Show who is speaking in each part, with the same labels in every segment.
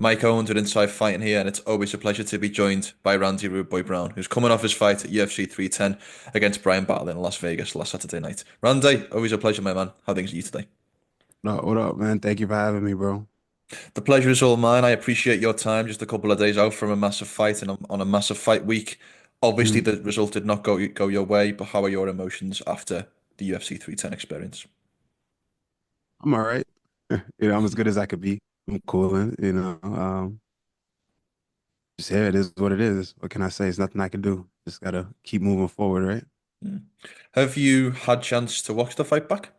Speaker 1: Mike Owens with Inside Fighting here, and it's always a pleasure to be joined by Randy Rude Boy Brown, who's coming off his fight at UFC 310 against Bryan Battle in Las Vegas last Saturday night. Randy, always a pleasure, my man. How things are you today?
Speaker 2: No, what up, man? Thank you for having me, bro.
Speaker 1: The pleasure is all mine. I appreciate your time. Just a couple of days out from a massive fight and on a massive fight week. Obviously,
Speaker 2: Mhm.
Speaker 1: the result did not go your way, but how are your emotions after the UFC 310 experience?
Speaker 2: I'm all right. I'm as good as I could be. I'm cooling, just here, it is what it is. What can I say? It's nothing I can do. Just gotta keep moving forward, right?
Speaker 1: Mm. Have you had chance to watch the fight back?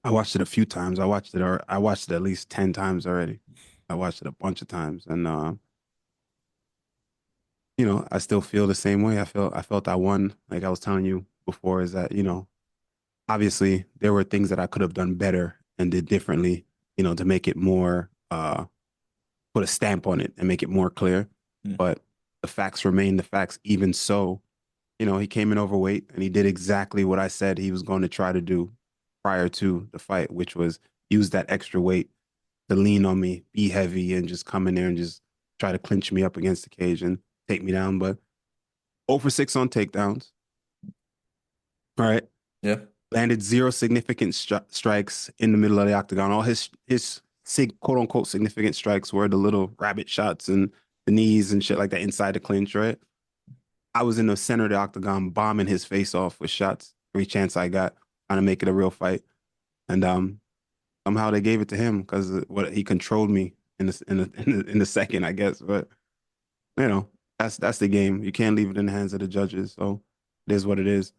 Speaker 2: I watched it a few times. I watched it at least 10 times already. I watched it a bunch of times. And I still feel the same way. I felt I won. Like I was telling you before, is that, obviously there were things that I could have done better and did differently, to make it more put a stamp on it and make it more clear.
Speaker 1: Mm.
Speaker 2: But the facts remain the facts. Even so, he came in overweight and he did exactly what I said he was going to try to do prior to the fight, which was use that extra weight to lean on me, be heavy, and just come in there and just try to clinch me up against the cage and take me down. But 0 for 6 on takedowns. All right.
Speaker 1: Yeah.
Speaker 2: Landed zero significant strikes in the middle of the octagon. All his quote unquote significant strikes were the little rabbit shots and the knees and shit like that inside the clinch, right? I was in the center of the octagon bombing his face off with shots every chance I got, trying to make it a real fight. And somehow they gave it to him because what he controlled me in the second, I guess. But you know, that's the game. You can't leave it in the hands of the judges. So it is what it is.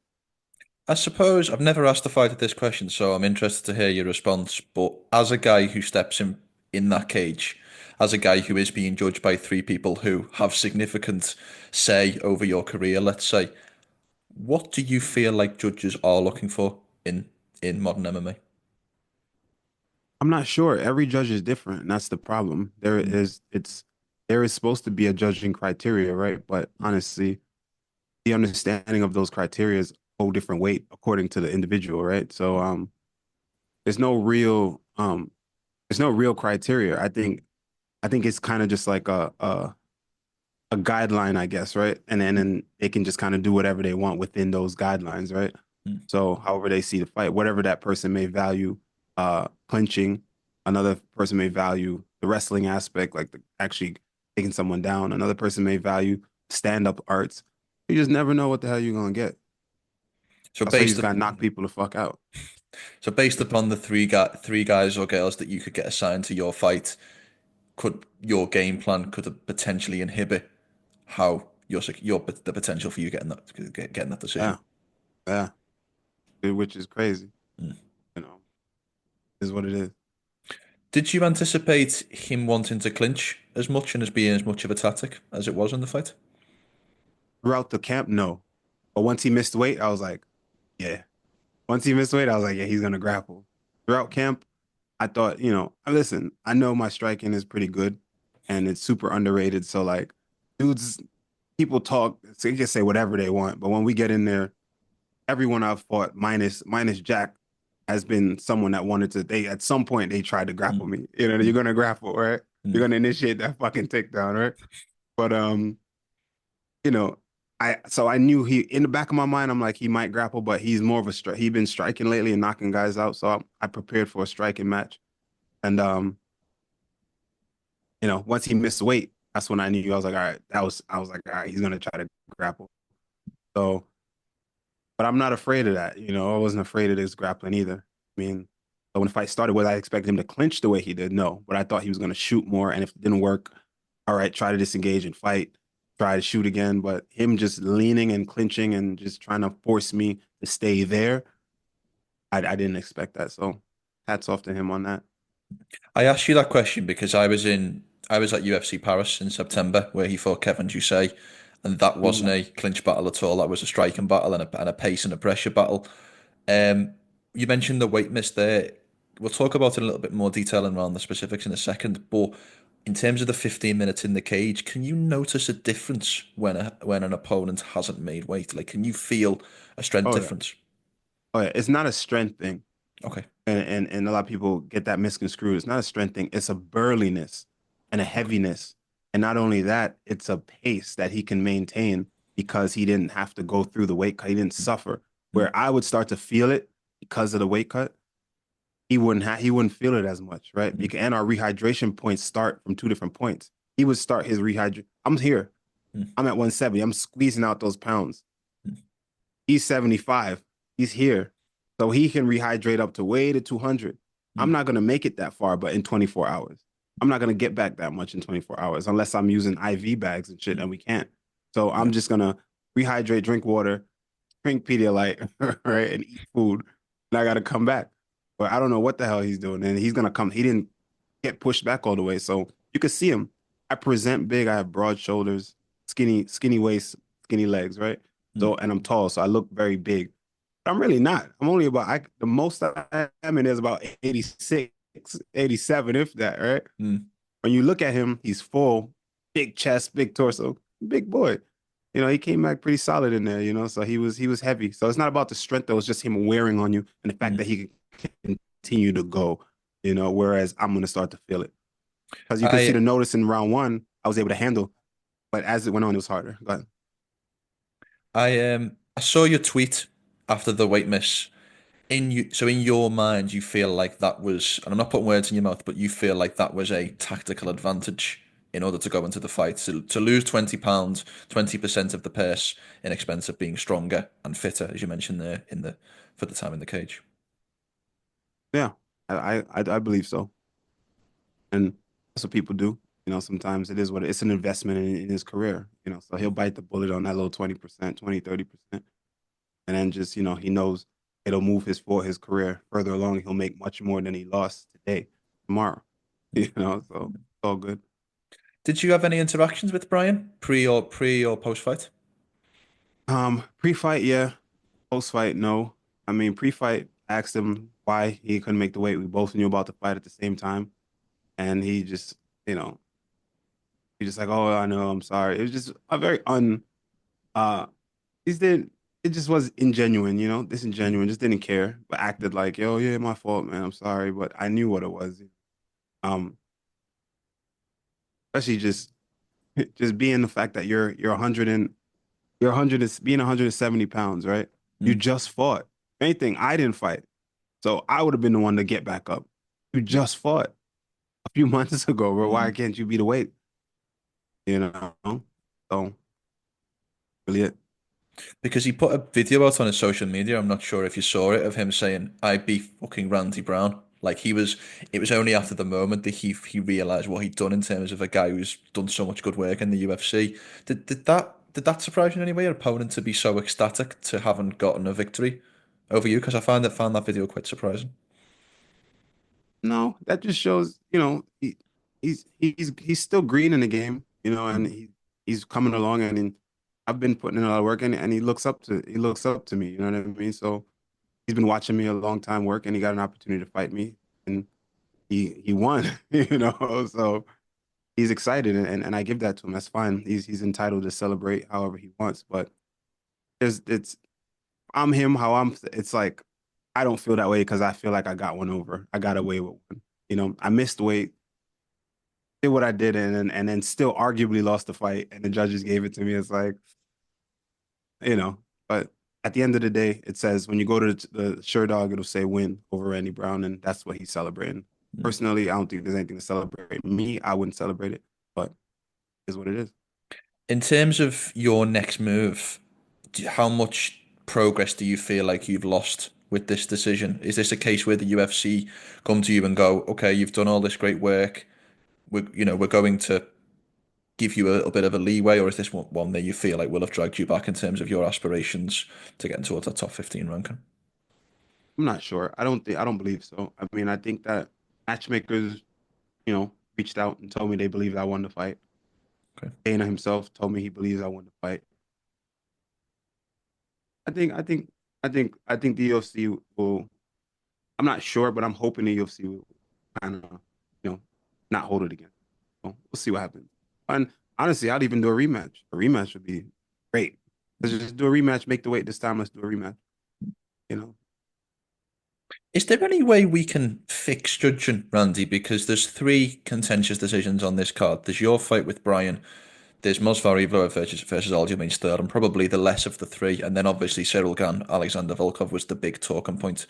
Speaker 1: I suppose I've never asked the fighter this question, so I'm interested to hear your response. But as a guy who steps in that cage, as a guy who is being judged by three people who have significant say over your career, let's say, what do you feel like judges are looking for in modern MMA?
Speaker 2: I'm not sure. Every judge is different, and that's the problem.
Speaker 1: Mm.
Speaker 2: There is supposed to be a judging criteria, right? But honestly, the understanding of those criteria is a whole different weight according to the individual, right? So there's no real there's no real criteria. I think it's kind of just like a guideline, I guess, right? And then they can just kind of do whatever they want within those guidelines, right?
Speaker 1: Mm.
Speaker 2: So however they see the fight, whatever that person may value, clinching, another person may value the wrestling aspect, like actually taking someone down. Another person may value stand-up arts. You just never know what the hell you're gonna get.
Speaker 1: So
Speaker 2: That's why you
Speaker 1: based
Speaker 2: just
Speaker 1: up,
Speaker 2: gotta knock people the fuck out.
Speaker 1: so based upon the three guys or girls that you could get assigned to your fight, could your game plan could potentially inhibit how your the potential for you getting that
Speaker 2: Yeah,
Speaker 1: decision?
Speaker 2: yeah, which is crazy.
Speaker 1: Mm.
Speaker 2: You know, is what it is.
Speaker 1: Did you anticipate him wanting to clinch as much and as being as much of a tactic as it was in the fight?
Speaker 2: Throughout the camp, no, but once he missed weight, I was like, yeah. Once he missed weight, I was like, yeah, he's gonna grapple. Throughout camp, I thought, listen, I know my striking is pretty good and it's super underrated. So like, dudes, people talk, so you can say whatever they want, but when we get in there, everyone I've fought, minus Jack, has been someone that wanted to. They at some point they tried to grapple
Speaker 1: Mm.
Speaker 2: me. You're
Speaker 1: Mm.
Speaker 2: gonna grapple, right? You're
Speaker 1: Mm.
Speaker 2: gonna initiate that fucking takedown, right? But you know, I knew he in the back of my mind, I'm like he might grapple, but he's more of a strike. He's been striking lately and knocking guys out, so I prepared for a striking match. And once he missed weight, that's when I knew I was like, all right, I was like, all right, he's gonna try to grapple. So, but I'm not afraid of that. I wasn't afraid of this grappling either. I mean, so when the fight started, was I expected him to clinch the way he did? No, but I thought he was gonna shoot more, and if it didn't work, all right, try to disengage and fight, try to shoot again. But him just leaning and clinching and just trying to force me to stay there, I didn't expect that. So, hats off to him on that.
Speaker 1: I asked you that question because I was at UFC Paris in September where he fought Kevin Jousset, and that wasn't
Speaker 2: Mhm.
Speaker 1: a clinch battle at all. That was a striking battle and a pace and a pressure battle. Um, you mentioned the weight miss there. We'll talk about it in a little bit more detail and around the specifics in a second. But in terms of the 15 minutes in the cage, can you notice a difference when an opponent hasn't made weight? Like, can you feel a strength
Speaker 2: Oh yeah,
Speaker 1: difference?
Speaker 2: oh yeah. It's not a strength thing.
Speaker 1: Okay.
Speaker 2: And a lot of people get that misconstrued. It's not a strength thing. It's a burliness. and a heaviness. And not only that, it's a pace that he can maintain because he didn't have to go through the weight cut. He didn't suffer.
Speaker 1: Mm,
Speaker 2: Where I would start to feel it because of the weight cut, he wouldn't feel it as much, right?
Speaker 1: mm,
Speaker 2: And our rehydration points start from two different points. He would start his rehydration. I'm here.
Speaker 1: mm,
Speaker 2: I'm at 170. I'm squeezing out those pounds.
Speaker 1: mm,
Speaker 2: He's 75. He's here. So he can rehydrate up to way to 200. I'm
Speaker 1: mm,
Speaker 2: not going to make it that far, but in 24 hours. I'm not going to get back that much in 24 hours unless I'm using IV bags and shit,
Speaker 1: mm.
Speaker 2: and we can't. So
Speaker 1: Yeah.
Speaker 2: I'm just going to rehydrate, drink water, drink Pedialyte, right, and eat food. And I got to come back. But I don't know what the hell he's doing. And he's going to come. He didn't get pushed back all the way. So you can see him. I present big. I have broad shoulders, skinny waist, skinny legs, right?
Speaker 1: Mm,
Speaker 2: So, and I'm tall, so I look very big. But I'm really not. I'm only about, the most I am in is about 86, 87, if that, right?
Speaker 1: mm.
Speaker 2: When you look at him, he's full, big chest, big torso, big boy. He came back pretty solid in there, so he was heavy. So it's not about the strength though, it's just him wearing on you and the fact
Speaker 1: Mm.
Speaker 2: that he can continue to go, whereas I'm gonna start to feel it. Because you can see
Speaker 1: I
Speaker 2: the notice in round one, I was able to handle, but as it went on, it was harder. Go ahead.
Speaker 1: I saw your tweet after the weight miss. In your mind, you feel like that was, and I'm not putting words in your mouth, but you feel like that was a tactical advantage in order to go into the fight. To lose 20 pounds, 20% of the purse in expense of being stronger and fitter, as you mentioned there for the time in the cage.
Speaker 2: Yeah, I believe so. And that's what people do. Sometimes it is it's an investment in his career, so he'll bite the bullet on that little 20%, 20, 30%. And then just, he knows it'll move his career further along. He'll make much more than he lost today, tomorrow, so it's all good.
Speaker 1: Did you have any interactions with Brian pre or post fight?
Speaker 2: Pre-fight, yeah. Post-fight, no. I mean, pre-fight, asked him why he couldn't make the weight. We both knew about the fight at the same time. And he just, you know, he just like, oh, I know, I'm sorry. It was just a very uh he's did it just was ingenuine, disingenuine, just didn't care, but acted like, yo, yeah, my fault, man. I'm sorry. But I knew what it was. Um, Especially just being the fact that you're 100 and you're 100 and being 170 pounds, right? You
Speaker 1: Mm,
Speaker 2: just fought. If anything, I didn't fight. So I would have been the one to get back up. You
Speaker 1: yeah.
Speaker 2: just fought a few months ago, bro. Why
Speaker 1: Mm.
Speaker 2: can't you be the weight? You know? So really it.
Speaker 1: Because he put a video out on his social media. I'm not sure if you saw it of him saying, "I beat fucking Randy Brown." Like he was, it was only after the moment that he realized what he'd done in terms of a guy who's done so much good work in the UFC. Did that surprise you in any way? Your opponent to be so ecstatic to having gotten a victory over you? Because I found that video quite surprising.
Speaker 2: No, that just shows, he's still green in the game, and
Speaker 1: Mm,
Speaker 2: he's coming along and I've been putting in a lot of work and he looks up to me, you know what I mean? So he's been watching me a long time work and he got an opportunity to fight me and he won, So he's excited and I give that to him. That's fine. He's entitled to celebrate however he wants, but it's I'm him how it's like I don't feel that way because I feel like I got one over. I got away with one. I missed weight, did what I did, and then still arguably lost the fight, and the judges gave it to me. It's like, you know, but at the end of the day, it says when you go to the sure dog, it'll say win over Randy Brown, and that's what he's celebrating.
Speaker 1: mm.
Speaker 2: Personally, I don't think there's anything to celebrate. Me, I wouldn't celebrate it, but it is what it is.
Speaker 1: In terms of your next move, how much progress do you feel like you've lost with this decision? Is this a case where the UFC come to you and go, "Okay, you've done all this great work. We're going to give you a little bit of a leeway," or is this one that you feel like will have dragged you back in terms of your aspirations to getting towards that top 15 ranking?
Speaker 2: I'm not sure. I don't believe so. I mean, I think that matchmakers, reached out and told me they believed I won the fight.
Speaker 1: Okay.
Speaker 2: Dana himself told me he believes I won the fight. I think, I think, I think the UFC will. I'm not sure, but I'm hoping the UFC will kind of, not hold it again. So we'll see what happens. And honestly, I'd even do a rematch. A rematch would be great. Let's just do a rematch, make the weight this time. Let's do a rematch. You know,
Speaker 1: Is there any way we can fix judging, Randy? Because there's three contentious decisions on this card. There's your fight with Bryan. There's Mosvar Evloev versus Aljamain Sterling, probably the less of the three. And then obviously Cyril Gane, Alexander Volkov was the big talking point.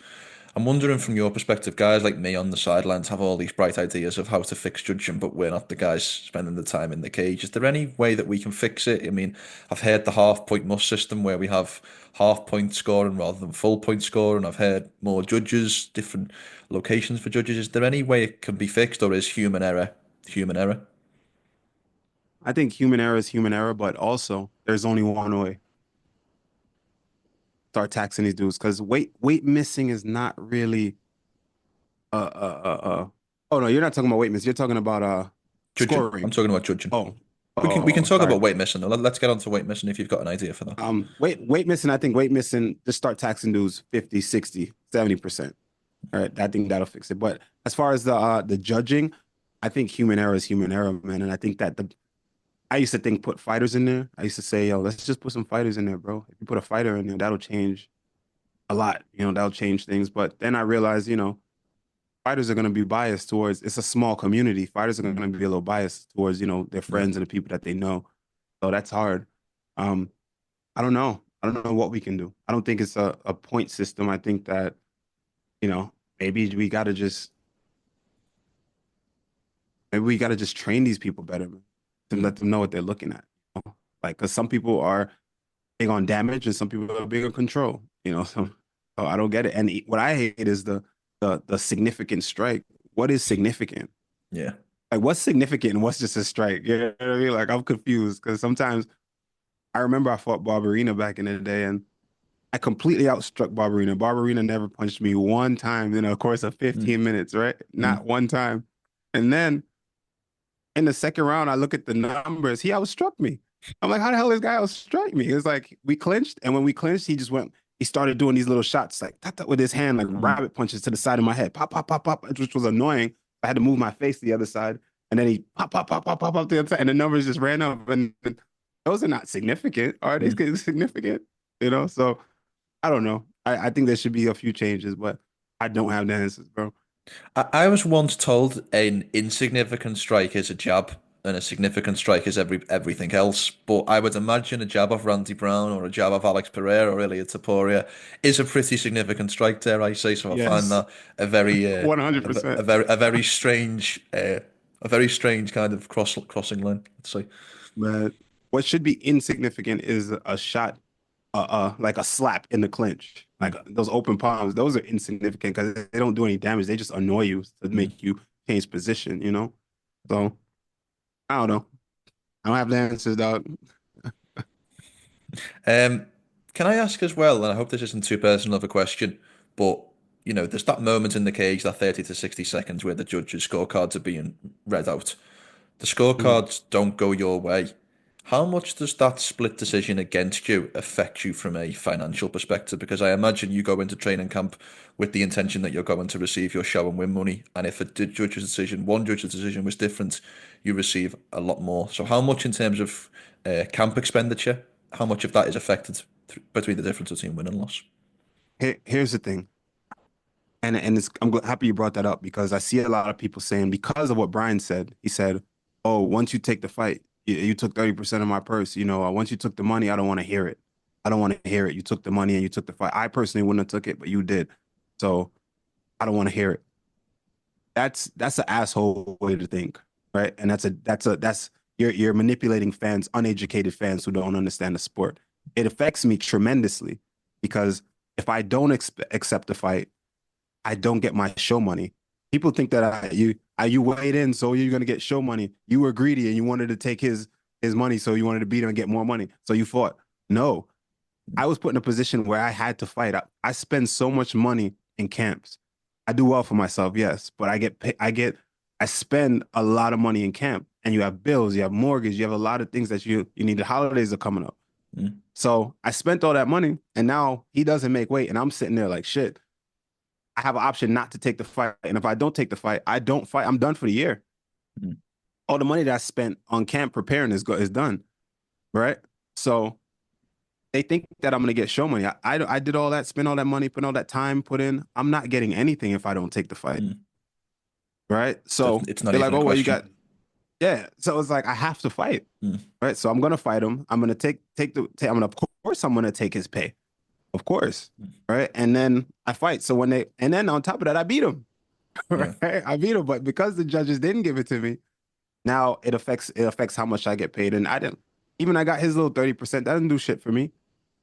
Speaker 1: I'm wondering from your perspective, guys like me on the sidelines have all these bright ideas of how to fix judging, but we're not the guys spending the time in the cage. Is there any way that we can fix it? I mean, I've heard the half point must system where we have half point scoring rather than full point scoring. I've heard more judges, different locations for judges. Is there any way it can be fixed, or is human error human error?
Speaker 2: I think human error is human error, but also there's only one way. Start taxing these dudes because weight missing is not really oh no, you're not talking about weight missing. You're talking about
Speaker 1: Judging. I'm
Speaker 2: scoring.
Speaker 1: talking about judging.
Speaker 2: Oh,
Speaker 1: We can talk
Speaker 2: sorry.
Speaker 1: about weight missing. Let's get on to weight missing if you've got an idea for that.
Speaker 2: Weight missing, I think weight missing, just start taxing dudes 50, 60, 70%. All right. I think that'll fix it. But as far as the judging, I think human error is human error, man. And I think that I used to think put fighters in there. I used to say, yo, let's just put some fighters in there, bro. If you put a fighter in there, that'll change a lot. That'll change things. But then I realized, fighters are going to be biased towards, it's a small community. Fighters are going to be a little biased towards, their
Speaker 1: Yeah.
Speaker 2: friends and the people that they know. So that's hard. Um, I don't know. I don't know what we can do. I don't think it's a point system. I think that, you know, maybe we got to just, maybe we got to just train these people better, man, to
Speaker 1: Mm.
Speaker 2: let them know what they're looking at. Like, because some people are big on damage and some people are big on control, so I don't get it. And what I hate is the significant strike. What is significant?
Speaker 1: Yeah.
Speaker 2: Like, what's significant and what's just a strike? You know what I mean? Like, I'm confused because sometimes I remember I fought Barberina back in the day and I completely outstruck Barberina. Barberina never punched me one time in a course of
Speaker 1: Mm.
Speaker 2: 15 minutes, right? Not
Speaker 1: Mm.
Speaker 2: one time. And then in the second round, I look at the numbers. He outstruck me. I'm like, how the hell this guy outstruck me? It was like we clinched, and when we clinched, he started doing these little shots, like with his hand, like
Speaker 1: Mm.
Speaker 2: rabbit punches to the side of my head, pop, pop, pop, pop, which was annoying. I had to move my face to the other side, and then he pop, pop, pop, pop, pop, up to the other side, and the numbers just ran up. And those are not significant. Are they
Speaker 1: Mm.
Speaker 2: significant? So I don't know. I think there should be a few changes, but I don't have the answers, bro.
Speaker 1: I was once told an insignificant strike is a jab and a significant strike is everything else. But I would imagine a jab of Randy Brown or a jab of Alex Pereira or Ilia Taporia is a pretty significant strike, dare I say. So I find
Speaker 2: Yes,
Speaker 1: that a very,
Speaker 2: 100%.
Speaker 1: a very strange kind of crossing line. Let's say.
Speaker 2: But what should be insignificant is a shot, like a slap in the clinch, like
Speaker 1: Mm.
Speaker 2: those open palms. Those are insignificant because they don't do any damage. They just annoy you to
Speaker 1: Mm.
Speaker 2: make you change position. So I don't know. I don't have the answers, dog.
Speaker 1: Um, can I ask as well, and I hope this isn't too personal of a question, but there's that moment in the cage, that 30 to 60 seconds where the judges' scorecards are being read out. The
Speaker 2: Mm.
Speaker 1: scorecards don't go your way. How much does that split decision against you affect you from a financial perspective? Because I imagine you go into training camp with the intention that you're going to receive your show and win money. And if one judge's decision was different, you receive a lot more. So how much in terms of camp expenditure, how much of that is affected between the difference between win and loss?
Speaker 2: Here's the thing, and I'm happy you brought that up because I see a lot of people saying because of what Brian said. He said, "Oh, once you take the fight, you took 30% of my purse. Once you took the money, I don't want to hear it. I don't want to hear it. You took the money and you took the fight. I personally wouldn't have took it, but you did. So I don't want to hear it." That's an asshole way to think, right? And that's you're manipulating fans, uneducated fans who don't understand the sport. It affects me tremendously because if I don't accept the fight, I don't get my show money. People think that you weighed in, so you're gonna get show money. You were greedy and you wanted to take his money, so you wanted to beat him and get more money. So you fought. No, I was put in a position where I had to fight. I spend so much money in camps. I do well for myself, yes, but I spend a lot of money in camp. And you have bills, you have mortgage, you have a lot of things that you need. The holidays are coming up.
Speaker 1: Mm.
Speaker 2: So I spent all that money, and now he doesn't make weight, and I'm sitting there like shit. I have an option not to take the fight, and if I don't take the fight, I don't fight. I'm done for the year.
Speaker 1: Mm.
Speaker 2: All the money that I spent on camp preparing is done, right? So they think that I'm gonna get show money. I did all that, spent all that money, put all that time, put in. I'm not getting anything if I don't take the fight,
Speaker 1: Mm.
Speaker 2: right?
Speaker 1: So
Speaker 2: So
Speaker 1: it's not
Speaker 2: they're like,
Speaker 1: even a
Speaker 2: oh well, you got
Speaker 1: question.
Speaker 2: yeah. So it's like I have to fight,
Speaker 1: Mm.
Speaker 2: right? So I'm gonna fight him. I'm gonna I'm gonna, of course I'm gonna take his pay, of course,
Speaker 1: Mm.
Speaker 2: right? And then I fight. So when they and then on top of that, I beat him, right?
Speaker 1: Yeah.
Speaker 2: I beat him, but because the judges didn't give it to me, now it affects how much I get paid. And I didn't even I got his little 30%. That doesn't do shit for me,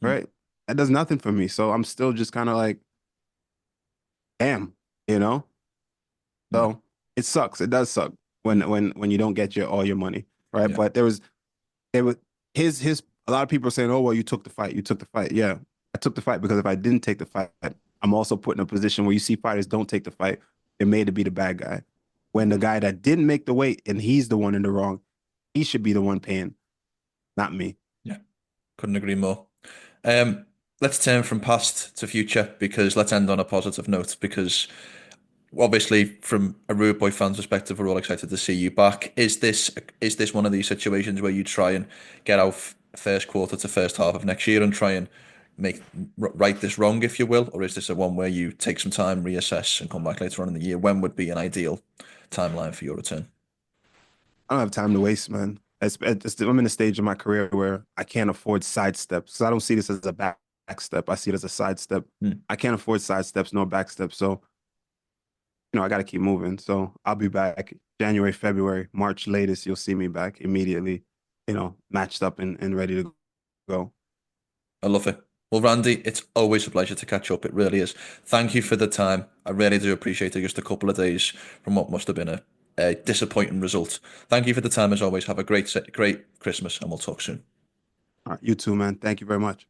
Speaker 1: Mm.
Speaker 2: right? That does nothing for me. So I'm still just kind of like, damn, you know?
Speaker 1: Yeah.
Speaker 2: So it sucks. It does suck
Speaker 1: Mm.
Speaker 2: when you don't get your all your money, right?
Speaker 1: Yeah.
Speaker 2: But there was his a lot of people are saying, oh well, you took the fight. You took the fight. Yeah. I took the fight because if I didn't take the fight, I'm also put in a position where you see fighters don't take the fight. They're made to be the bad guy. When the guy that didn't make the weight and he's the one in the wrong, he should be the one paying, not me.
Speaker 1: Yeah. Couldn't agree more. Um, let's turn from past to future because let's end on a positive note because obviously from a Rude Boy fan's perspective, we're all excited to see you back. Is this one of these situations where you try and get out first quarter to first half of next year and try and make right this wrong, if you will, or is this a one where you take some time, reassess, and come back later on in the year? When would be an ideal timeline for your return?
Speaker 2: I don't have time to waste, man. I'm in a stage of my career where I can't afford sidesteps. So I don't see this as a back step. I see it as a sidestep.
Speaker 1: Hmm.
Speaker 2: I can't afford sidesteps nor back steps. So, I got to keep moving. So I'll be back January, February, March latest. You'll see me back immediately, matched up and ready to go.
Speaker 1: I love it. Well, Randy, it's always a pleasure to catch up. It really is. Thank you for the time. I really do appreciate it. Just a couple of days from what must have been a disappointing result. Thank you for the time as always. Have a great Christmas and we'll talk soon.
Speaker 2: All right, you too, man. Thank you very much.